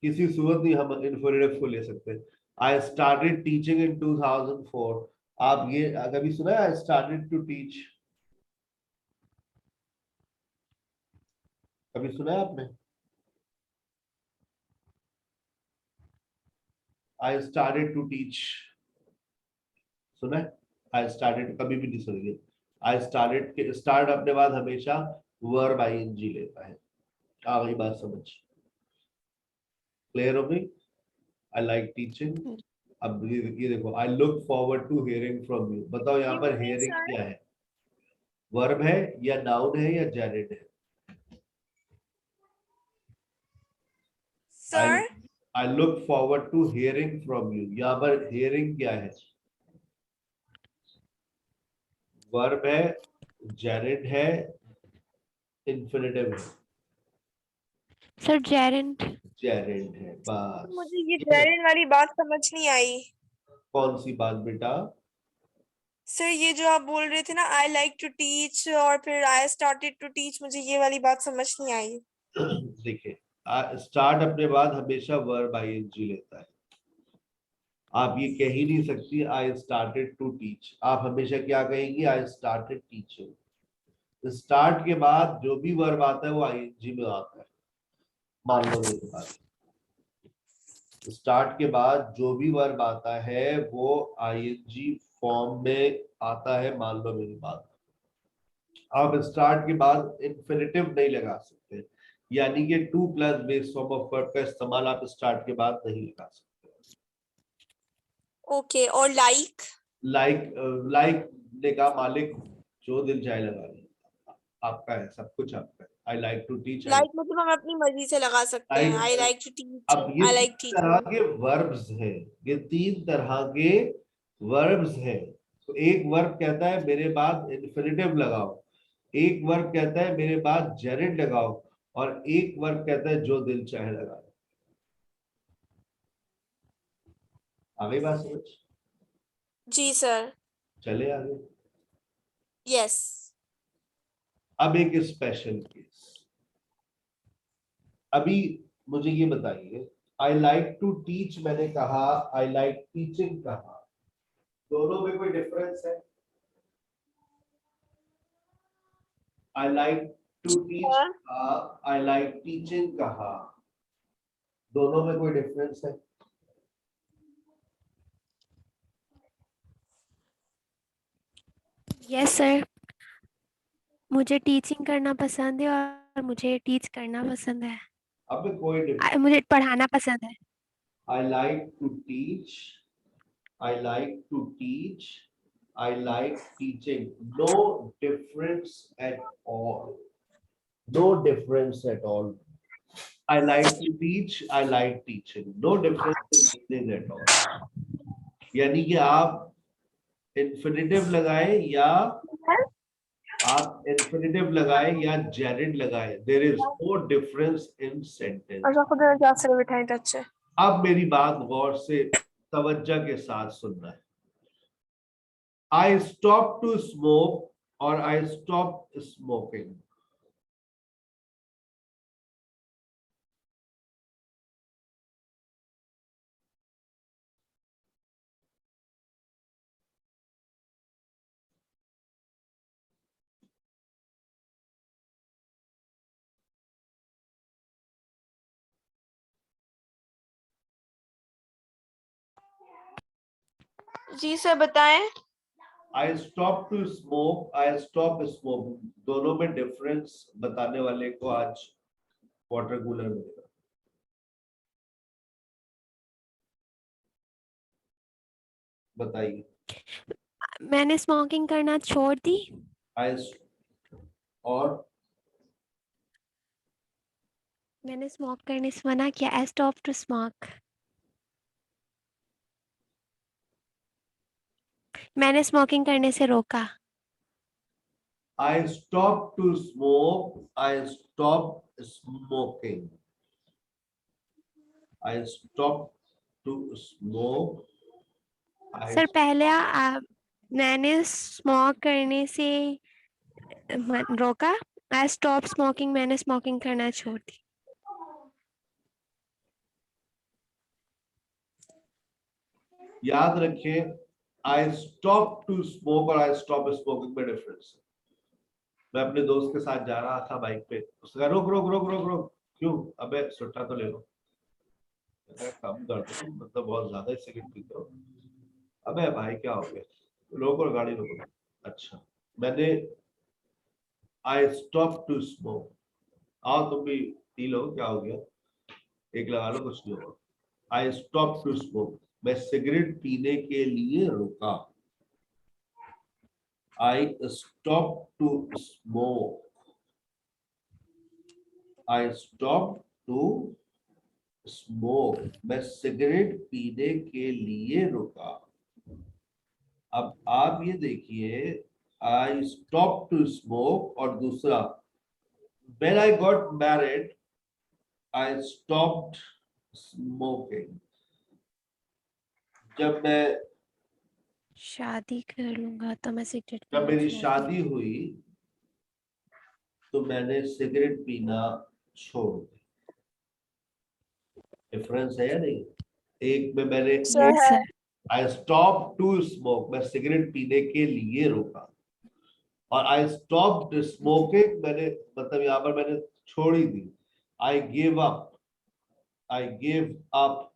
किसी सूरत नहीं हम इन्फिनिटिव को ले सकते। I started teaching in 2004। आप ये कभी सुना है आई स्टार्टेड टू टीच? कभी सुना है आपने? आई स्टार्टेड टू टीच सुना है? आई स्टार्टेड कभी भी नहीं सुनेंगे। आई स्टार्टेड के स्टार्ट अपने बाद हमेशा वर्ब आईएनजी लेता है। आ गई बात समझ? क्लियर हो गई? I like teaching. अब ये देखो, I look forward to hearing from you. बताओ यहाँ पर हियरिंग क्या है? वर्ब है या नाउन है या जेरेड है? Sir, I look forward to hearing from you, यहाँ पर हियरिंग क्या है? वर्ब है, जेरेड है, इन्फिनिटिव है? Sir, gerund. जेरेड है, बस। मुझे ये जेरेंड वाली बात समझ नहीं आई। कौन सी बात बेटा? सर ये जो आप बोल रहे थे ना, आई लाइक टू टीच और फिर आई स्टार्टेड टू टीच, मुझे ये वाली बात समझ नहीं आई। देखिए, स्टार्ट अपने बाद हमेशा वर्ब आईएनजी लेता है। आप ये कह ही नहीं सकती आई स्टार्टेड टू टीच, आप हमेशा क्या कहेंगी? I started teaching. स्टार्ट के बाद जो भी वर्ब आता है वो आईएनजी में आता है। मान लो मेरी बात, स्टार्ट के बाद जो भी वर्ब आता है वो आईएनजी फॉर्म में आता है, मान लो मेरी बात। आप स्टार्ट के बाद इन्फिनिटिव नहीं लगा सकते, यानी कि to plus base form of verb का इस्तेमाल आप स्टार्ट के बाद नहीं लगा सकते। ओके, और लाइक? लाइक ने कहा मालिक जो दिल चाहे लगा लीजिए, आपका है, सब कुछ आपका है। I like to teach, like मतलब हम अपनी मर्जी से लगा सकते हैं। आई लाइक टू टीच, अब ये आई लाइक तीन तरह टीचिंग। के वर्ब्स हैं, ये तीन तरह के वर्ब्स हैं। तो एक वर्ब कहता है मेरे बाद इन्फिनिटिव लगाओ, एक वर्ब कहता है मेरे बाद जेरेंड लगाओ, और एक वर्ब कहता है जो दिल चाहे लगाओ। आ गई बात समझ? जी सर। चले आगे। यस। अब एक स्पेशल केस। अभी मुझे ये बताइए, आई लाइक टू टीच मैंने कहा, आई लाइक टीचिंग कहा, दोनों में कोई डिफरेंस है? आई लाइक टू टीच कहा, आई लाइक टीचिंग कहा, दोनों में कोई डिफरेंस है? Yes, sir. मुझे टीचिंग करना पसंद है और मुझे टीच करना पसंद है। अब कोई डिफरेंस? मुझे पढ़ाना पसंद है। I like to teach, I like to teach, I like teaching. No difference at all. No difference at all. I like to teach. I like teaching. No difference in meaning at all. यानी कि आप infinitive लगाए या आप infinitive लगाए या gerund लगाए, there is no difference in sentence. अच्छा खुदा क्या से बिठाई टच है। अब मेरी बात गौर से तवज्जो के साथ सुनना है। I stopped to smoke और I stopped smoking. जी सर बताएं। I stopped to smoke, I stopped smoking. दोनों में डिफरेंस बताने वाले को आज वाटर कूलर मिलेगा। बताइए। मैंने स्मोकिंग करना छोड़ दी। और मैंने स्मोक करने से मना किया। I stop to smoke. मैंने स्मोकिंग करने से रोका। I stopped to smoke, I stopped smoking. I stopped to smoke. Sir पहले मैंने स्मोक करने से रोका। आई स्टॉप स्मोकिंग, मैंने स्मोकिंग करना छोड़ दी। याद रखिए, I stopped to smoke और I stopped smoking में डिफरेंस है। मैं अपने दोस्त के साथ जा रहा था बाइक पे, उसने कहा रोक रोक रोक रोक रोक। क्यों? अबे सुट्टा तो ले लो। कम कर दो, मतलब बहुत ज्यादा ही सिगरेट पीते हो। अबे भाई क्या हो गया? रोको गाड़ी रोको। अच्छा, मैंने आई स्टॉप टू स्मोक। आओ तुम भी पी लो, क्या हो गया? एक लगा लो, कुछ नहीं होगा। आई स्टॉप टू स्मोक, मैं सिगरेट पीने के लिए रुका। I stop to smoke, I stop to smoke, मैं सिगरेट पीने के लिए रुका। अब आप ये देखिए, आई स्टॉप टू स्मोक और दूसरा, when I got married, I stopped smoking. जब मैं शादी कर लूंगा तो मैं सिगरेट जब पीना मेरी छोड़ शादी हुई तो मैंने सिगरेट पीना छोड़ दी। डिफरेंस है या नहीं? एक में मैंने सर यस है। Sir. I stop to smoke, मैं सिगरेट पीने के लिए रुका। और आई स्टॉप स्मोकिंग, मैंने मतलब यहाँ पर मैंने छोड़ ही दी। I give up, I give up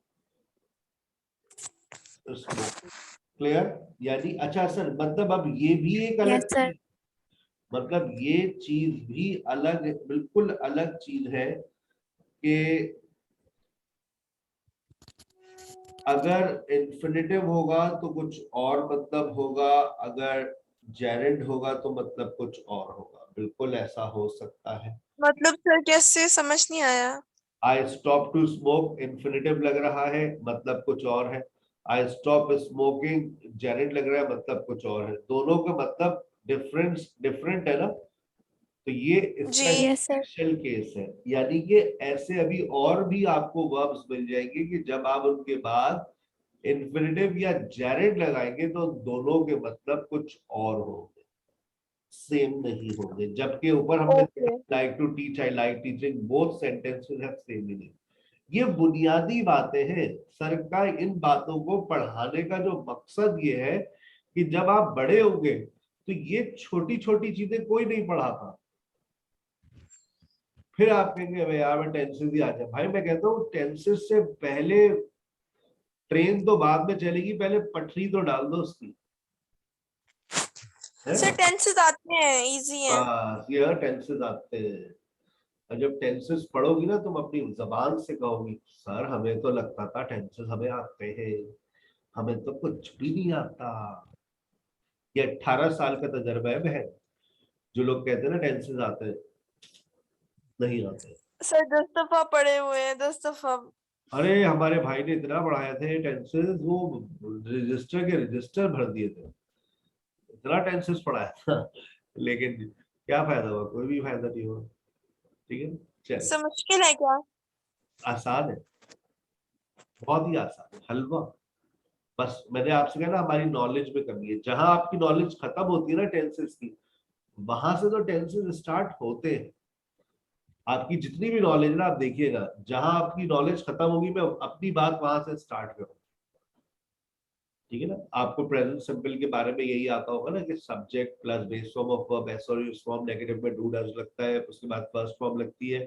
smoking. Clear? यानी अच्छा सर, मतलब अब ये भी एक अलग यस सर। मतलब ये चीज भी अलग, बिल्कुल अलग चीज है कि अगर इन्फिनिटिव होगा तो कुछ और मतलब होगा, अगर जेरेंड होगा तो मतलब कुछ और होगा। बिल्कुल ऐसा हो सकता है। मतलब सर कैसे समझ नहीं आया। I stop to smoke infinitive लग रहा है, मतलब कुछ और है। आई स्टॉप स्मोकिंग जेरेंड लग रहा है, मतलब कुछ और है। दोनों का मतलब डिफरेंट है ना। तो ये जी इसका यस सर। स्पेशल केस है। यानी कि ऐसे अभी और भी आपको वर्ब्स मिल जाएंगे कि जब आप उनके बाद इन्फिनिटिव या जेरेंड लगाएंगे तो दोनों के मतलब कुछ और होंगे, सेम नहीं होंगे। जबकि ऊपर हमने okay. Like to teach, I like teaching, both sentences have same meaning. ये बुनियादी बातें हैं। सर का इन बातों को पढ़ाने का जो मकसद ये है कि जब आप बड़े होंगे तो ये छोटी छोटी चीजें कोई नहीं पढ़ाता। फिर आप कहेंगे भाई यार मैं टेंसेस ही आ जाए। भाई मैं कहता हूँ टेंसेस से पहले ट्रेन तो बाद में चलेगी, पहले पटरी तो डाल दो उसकी। सर टेंसेस आते हैं, इजी है। बस ये टेंसेस आते हैं। और जब टेंसेस पढ़ोगी ना तुम अपनी जबान से कहोगी सर हमें तो लगता था टेंसेस हमें आते हैं, हमें तो कुछ भी नहीं आता। ये 18 साल का तजर्बा है बहन। जो लोग कहते हैं ना टेंसेस आते हैं, नहीं आते। सर 10 दफा पढ़े हुए हैं, 10 दफा। अरे हमारे भाई ने इतना पढ़ाए थे टेंसेस, वो रजिस्टर के रजिस्टर भर दिए थे, इतना टेंसेस पढ़ाया था। लेकिन क्या फायदा हुआ? कोई भी फायदा नहीं हुआ। ठीक है, चल सर मुश्किल है क्या? आसान है, बहुत ही आसान है, हलवा। बस मैंने आपसे कहा ना हमारी नॉलेज में कमी है। जहां आपकी नॉलेज खत्म होती है ना टेंसेस की, वहां से तो टेंसेस स्टार्ट होते हैं। आपकी जितनी भी नॉलेज ना, आप देखिएगा जहां आपकी नॉलेज खत्म होगी, मैं अपनी बात वहां से स्टार्ट करूँ। ठीक है ना, आपको प्रेजेंट सिंपल के बारे में यही आता होगा ना कि subject plus base form of verb, S और यूज फॉर्म, नेगेटिव में डू डज लगता है, उसके बाद फर्स्ट फॉर्म लगती है।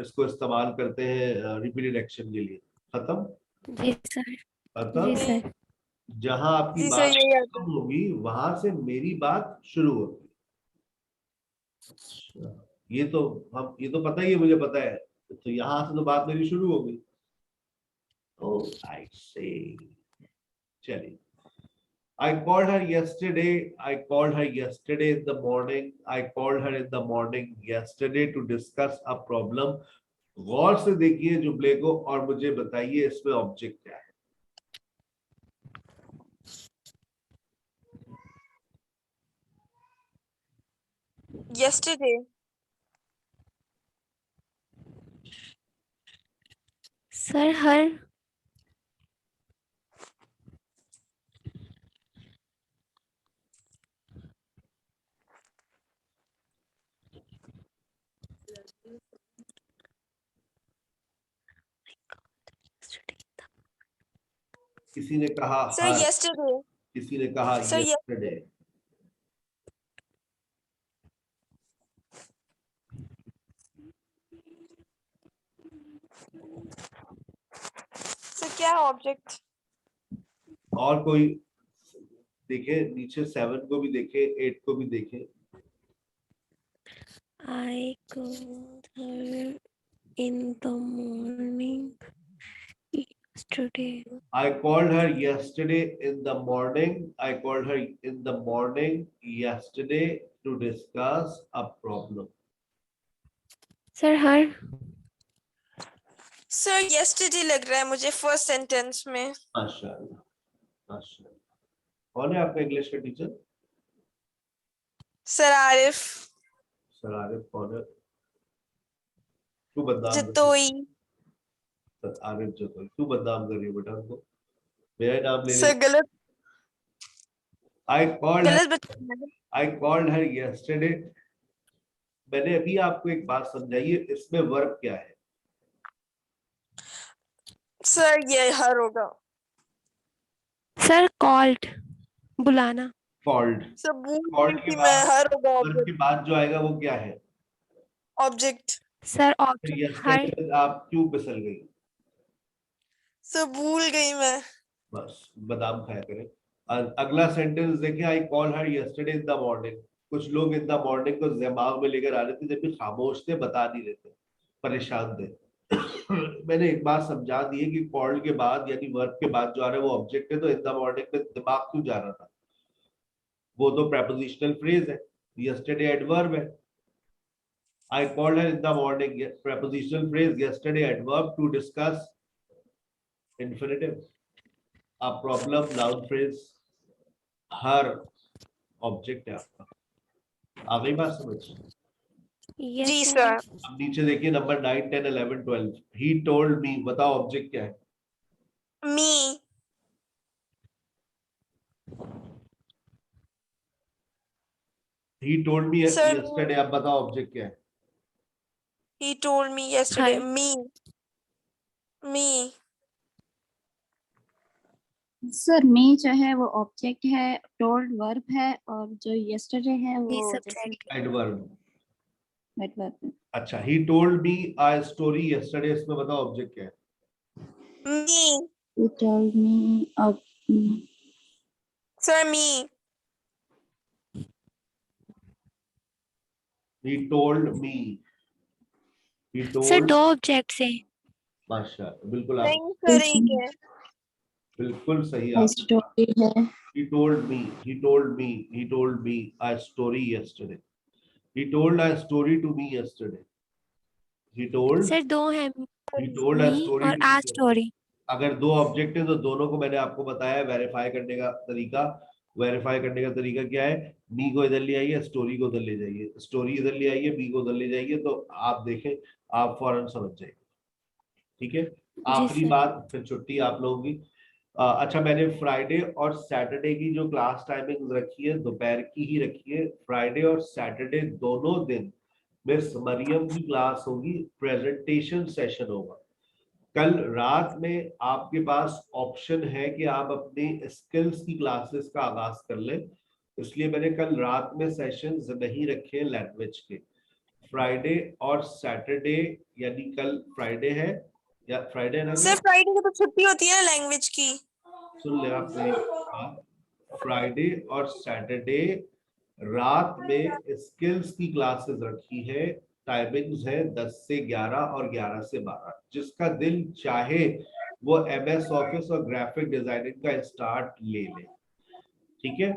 इसको इस्तेमाल करते हैं रिपीटेड एक्शन के लिए। खत्म जी सर। खत्म। जी जी सर। जहां आपकी जी सर, बात यही आता खत्म होगी वहां से मेरी बात शुरू होगी। अच्छा, ये तो पता ही है, मुझे पता है। तो यहाँ से तो बात मेरी शुरू हो गई। Oh, I see. चलिए, I called her yesterday. I called her yesterday in the morning. I called her in the morning yesterday to discuss a problem. गौर से देखिए जुमले को और मुझे बताइए इसमें ऑब्जेक्ट क्या है। yesterday। सर हर किसी ने कहा सर हर, yesterday। किसी ने कहा सर yesterday। सर क्या है ऑब्जेक्ट? और कोई देखे नीचे, 7 को भी देखे, 8 को भी देखे। I called her in the morning yesterday. I called her yesterday in the morning. I called her in the morning yesterday to discuss a problem. Sir her sir yesterday लग रहा है मुझे फर्स्ट सेंटेंस में। माशाल्लाह, माशाल्लाह। कौन है आपका इंग्लिश का teacher? Sir Arif sir Arif कौन है? क्यों बदनाम कर जतोई। रही है? आरिफ जतोई क्यों बदनाम कर रही है बेटा उनको? मेरा नाम ले सर रही। गलत I called her. गलत बता। I called her yesterday. मैंने अभी आपको एक बात समझाई है, इसमें वर्ब क्या है? सर ये हर होगा। सर called बुलाना। Called. सर भूल गई Called के थी मैं, बाद, हर होगा वर्ब के बाद जो आएगा वो क्या है? ऑब्जेक्ट। सर फिर ऑब्जेक्ट हर। yesterday में आप क्यों फिसल गई? सर भूल गई मैं। बस बादाम खाया करें। अगला सेंटेंस देखिए, I call her yesterday in the morning. कुछ लोग इन द मॉर्निंग को दिमाग में लेकर आ रहे थे, जब भी खामोश थे, बता नहीं रहे थे, परेशान थे। मैंने एक बात समझा दी है कि कॉल्ड के बाद यानी वर्ब के बाद जो आ रहा है वो ऑब्जेक्ट है, तो इन द मॉर्निंग में दिमाग क्यों जा रहा था? वो तो प्रेपोजिशनल फ्रेज है, यस्टरडे एडवर्ब है। I called her in the morning, prepositional phrase, yesterday adverb, to discuss infinitive. A problem noun phrase, her object है आपका। आ गई बात समझ? यस जी सर। सर। अब नीचे देखिए नंबर 9, 10, 11, 12। He told me, बताओ ऑब्जेक्ट क्या है? मी। He told me Sir, yesterday, अब बताओ ऑब्जेक्ट क्या है? he told me yesterday। Her me। Sir me जो है वो ऑब्जेक्ट है, टोल्ड वर्ब है, और जो यस्टरडे है ये वो सब्जेक्ट। एडवर्ब। एडवर्ब है। अच्छा, he told me a story yesterday, इसमें बताओ ऑब्जेक्ट क्या है? me। You told me of Sir, me। He told me, he sir told। दो ऑब्जेक्ट्स हैं। माशाल्लाह, बिल्कुल आप नहीं सर एक है। बिल्कुल सही। आप स्टोरी है। He told me a story yesterday. He told a story to me yesterday. He told sir दो हैं, a मी story और to me आ yesterday. स्टोरी। अगर दो ऑब्जेक्ट है तो दोनों को मैंने आपको बताया वेरीफाई करने का तरीका। वेरीफाई करने का तरीका क्या है? मी को इधर ले आइए, स्टोरी को उधर ले जाइए, स्टोरी इधर ले आइए, बी को उधर ले जाइए, तो आप देखें, आप फौरन समझ जाइए। ठीक है, जी आखिरी सर। बात, फिर छुट्टी आप लोगों की। अच्छा, मैंने फ्राइडे और सैटरडे की जो क्लास टाइमिंग रखी है दोपहर की ही रखी है। फ्राइडे और सैटरडे दोनों दिन मिस मरियम की क्लास होगी, प्रेजेंटेशन सेशन होगा। कल रात में आपके पास ऑप्शन है कि आप अपनी स्किल्स की क्लासेस का आगाज कर लें, इसलिए मैंने कल रात में सेशंस नहीं रखे लैंग्वेज के। फ्राइडे और सैटरडे, यानी कल फ्राइडे है या फ्राइडे ना, सर फ्राइडे को तो छुट्टी होती है ना लैंग्वेज की। सुन ले आप मेरी बात। फ्राइडे और सैटरडे रात में स्किल्स की क्लासेस रखी है। टाइमिंग्स है 10 से 11 और 11 से 12। जिसका दिल चाहे वो MS ऑफिस और ग्राफिक डिजाइनिंग का स्टार्ट ले ले। ठीक है।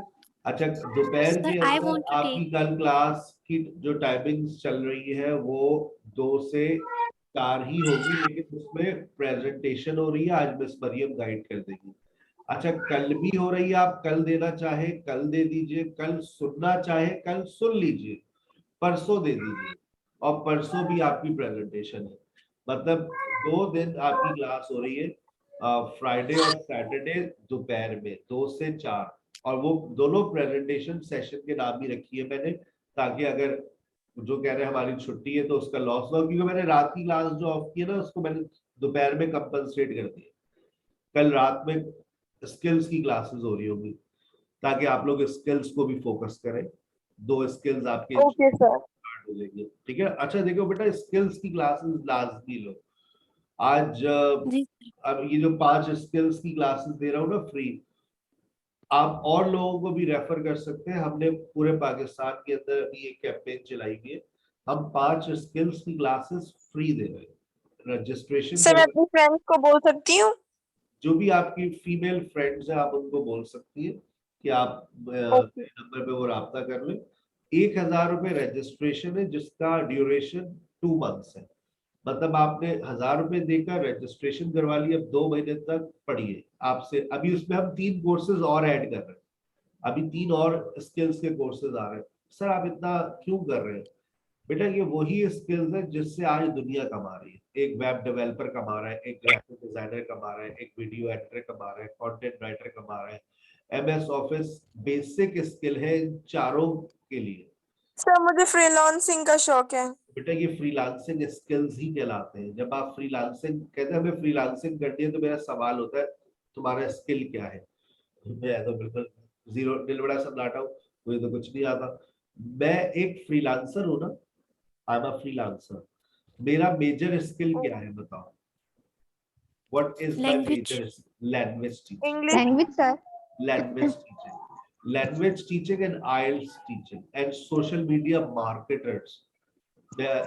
अच्छा, दोपहर सर के आई अंदर वांट टू आपकी टेक। कल क्लास की जो टाइमिंग्स चल रही है वो 2 से 4 ही होगी, लेकिन उसमें प्रेजेंटेशन हो रही है, आज मिस मरियम गाइड कर देगी। अच्छा, कल भी हो रही है, आप कल देना चाहे कल दे दीजिए, कल सुनना चाहे कल सुन लीजिए, परसों दे दीजिए, और परसों भी आपकी प्रेजेंटेशन है। मतलब 2 दिन आपकी क्लास हो रही है, फ्राइडे और सैटरडे दोपहर में 2 से 4, और वो दोनों प्रेजेंटेशन सेशन के नाम ही रखी है मैंने, ताकि अगर जो कह रहे हैं हमारी छुट्टी है तो उसका लॉस ना हो, क्योंकि मैंने रात की क्लास जो ऑफ की है ना, उसको मैंने दोपहर में कंपनसेट कर दिया। कल रात में स्किल्स की क्लासेस हो रही होगी, ताकि आप लोग स्किल्स को भी फोकस करें। 2 स्किल्स आपके ओके सर। स्टार्ट हो जाएंगे। ठीक है। अच्छा देखो बेटा, स्किल्स की क्लासेस लाजमी लो। आज जी अब ये जो 5 स्किल्स की क्लासेस दे रहा हूँ ना फ्री, आप और लोगों को भी रेफर कर सकते हैं। हमने पूरे पाकिस्तान के अंदर अभी एक कैंपेन चलाई हुई है, हम 5 स्किल्स की क्लासेस फ्री दे रहे हैं। रजिस्ट्रेशन सर मैं कर, अपनी फ्रेंड्स को बोल सकती हूँ? जो भी आपकी फीमेल फ्रेंड्स हैं आप उनको बोल सकती है कि आप ओके। नंबर पे वो राब्ता कर लें। 1000 रुपए रजिस्ट्रेशन है, जिसका ड्यूरेशन 2 मंथ्स है। मतलब आपने 1000 रुपए देकर रजिस्ट्रेशन करवा लिया, अब 2 महीने तक पढ़िए आपसे। अभी उसमें हम 3 कोर्सेज और ऐड कर रहे हैं, अभी 3 और स्किल्स के कोर्सेज आ रहे हैं। सर आप इतना क्यों कर रहे हैं? बेटा ये वही स्किल्स है जिससे आज दुनिया कमा रही है। एक वेब डेवलपर कमा रहा है, एक ग्राफिक डिजाइनर कमा रहा है, एक वीडियो एडिटर कमा रहा है, कंटेंट राइटर कमा रहा है। MS ऑफिस बेसिक स्किल है इन चारों के लिए। सर मुझे फ्रीलांसिंग का शौक है। बेटा ये फ्रीलांसिंग स्किल्स ही कहलाते हैं। जब आप फ्रीलांसिंग कहते हैं हमें फ्रीलांसिंग करनी है, तो मेरा सवाल होता है तुम्हारा स्किल क्या है? मैं तो बिल्कुल जीरो, दिल बड़ा सन्नाटा हूँ, मुझे तो कुछ नहीं आता। मैं एक फ्रीलांसर हूँ ना, आई एम अ फ्रीलांसर। मेरा मेजर स्किल क्या है बताओ? What is my language. Major? Language teaching. English. Language sir. Language teaching, language teaching and IELTS teaching and social media marketers. मैं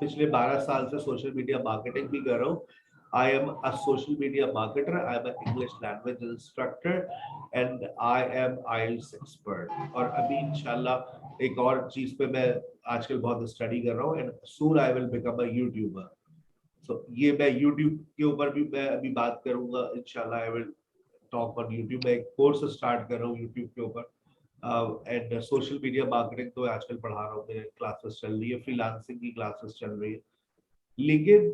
पिछले 12 साल से सोशल मीडिया मार्केटिंग भी कर रहा हूँ। I am a social media marketer, I am an English language instructor and I am IELTS expert। और अभी इंशाल्लाह एक और चीज पे मैं आजकल बहुत स्टडी कर रहा हूँ, and soon I will become a YouTuber। So ये मैं YouTube के ऊपर भी मैं अभी बात करूंगा इंशाल्लाह। I will talk on YouTube। मैं एक कोर्स स्टार्ट कर रहा हूँ YouTube के ऊपर, एंड सोशल मीडिया मार्केटिंग तो आजकल पढ़ा रहा हूँ, मेरे क्लासेस चल रही है, फ्रीलांसिंग की क्लासेस चल रही है। लेकिन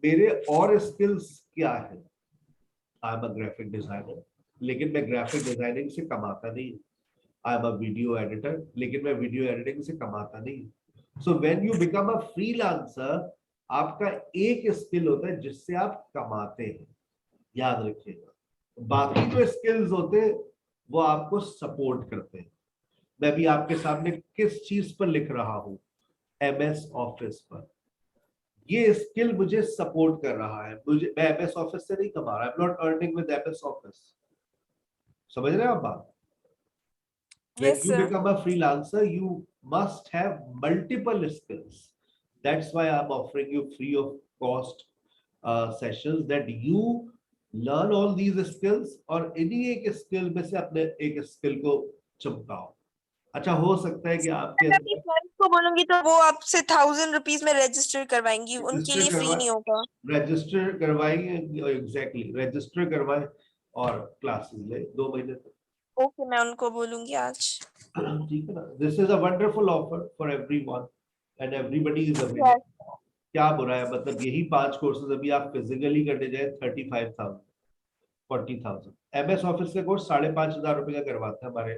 मेरे और स्किल्स क्या है? आई एम अ ग्राफिक डिजाइनर, लेकिन मैं ग्राफिक डिजाइनिंग से कमाता नहीं। आई एम अ वीडियो एडिटर, लेकिन मैं वीडियो एडिटिंग से कमाता नहीं। So when you become a freelancer, आपका एक स्किल होता है जिससे आप कमाते हैं, याद रखिएगा। बाकी जो स्किल्स होते हैं वो आपको सपोर्ट करते हैं। मैं भी आपके सामने किस चीज पर लिख रहा हूं? MS ऑफिस पर। ये स्किल मुझे सपोर्ट कर रहा है। मुझे, मैं MS ऑफिस से नहीं कमा रहा, I am not earning with MS office. समझ रहे हैं आप बात? When yes you sir. become a freelancer, you must have multiple skills. That's why I'm offering you free of cost sessions, that you learn all these skills और इन्हीं एक skill में से अपने एक स्किल को चमकाओ। अच्छा, हो सकता है कि आपके मैं अपनी फ्रेंड्स को बोलूंगी तो वो आपसे 1000 रुपीज में रजिस्टर करवाएंगी, उनके रजिस्टर लिए फ्री नहीं होगा। रजिस्टर करवाएंगे, एग्जैक्टली रजिस्टर करवाएं और क्लासेस ले 2 महीने तक। ओके, मैं उनको बोलूंगी आज। ठीक है ना? This is a wonderful offer for everyone and everybody is available. क्या बुरा है, मतलब यही 5 कोर्सेज अभी आप फिजिकली करने जाए 35,000 40,000। एमएस ऑफिस का कोर्स 5,500 रुपए का करवाता है हमारे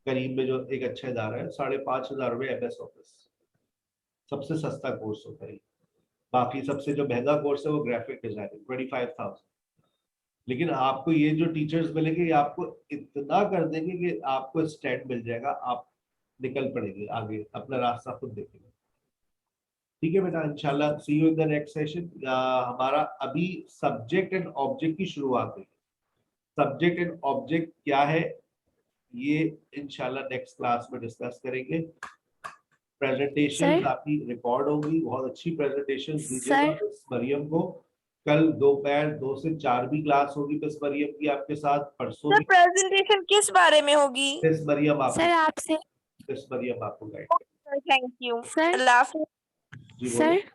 करीब में जो एक अच्छा इदारा है, 5,500 रुपए एमएस ऑफिस सबसे सस्ता कोर्स होता है। बाकी सबसे जो महंगा कोर्स है वो ग्राफिक डिजाइनिंग 25,000। लेकिन आपको ये जो टीचर्स मिलेंगे ये आपको इतना कर देंगे कि आपको स्टैंड मिल जाएगा, आप निकल पड़ेंगे आगे, अपना रास्ता खुद देखेंगे। ठीक है बेटा, इंशाल्लाह see you in the next session. हमारा अभी सब्जेक्ट एंड ऑब्जेक्ट की शुरुआत हुई। सब्जेक्ट एंड ऑब्जेक्ट क्या है ये इंशाल्लाह नेक्स्ट क्लास में डिस्कस करेंगे। प्रेजेंटेशन सर आपकी रिकॉर्ड होगी, बहुत अच्छी प्रेजेंटेशन दीजिएगा सर मिस मरियम को। कल दोपहर 2 से 4 भी क्लास होगी मिस मरियम की आपके साथ, परसों सर भी प्रेजेंटेशन किस बारे में होगी? मिस मरियम सर आपको आपसे मिस मरियम आपको गाइड थैंक यू। सर अल्लाह हाफिज। जी बोलो। सर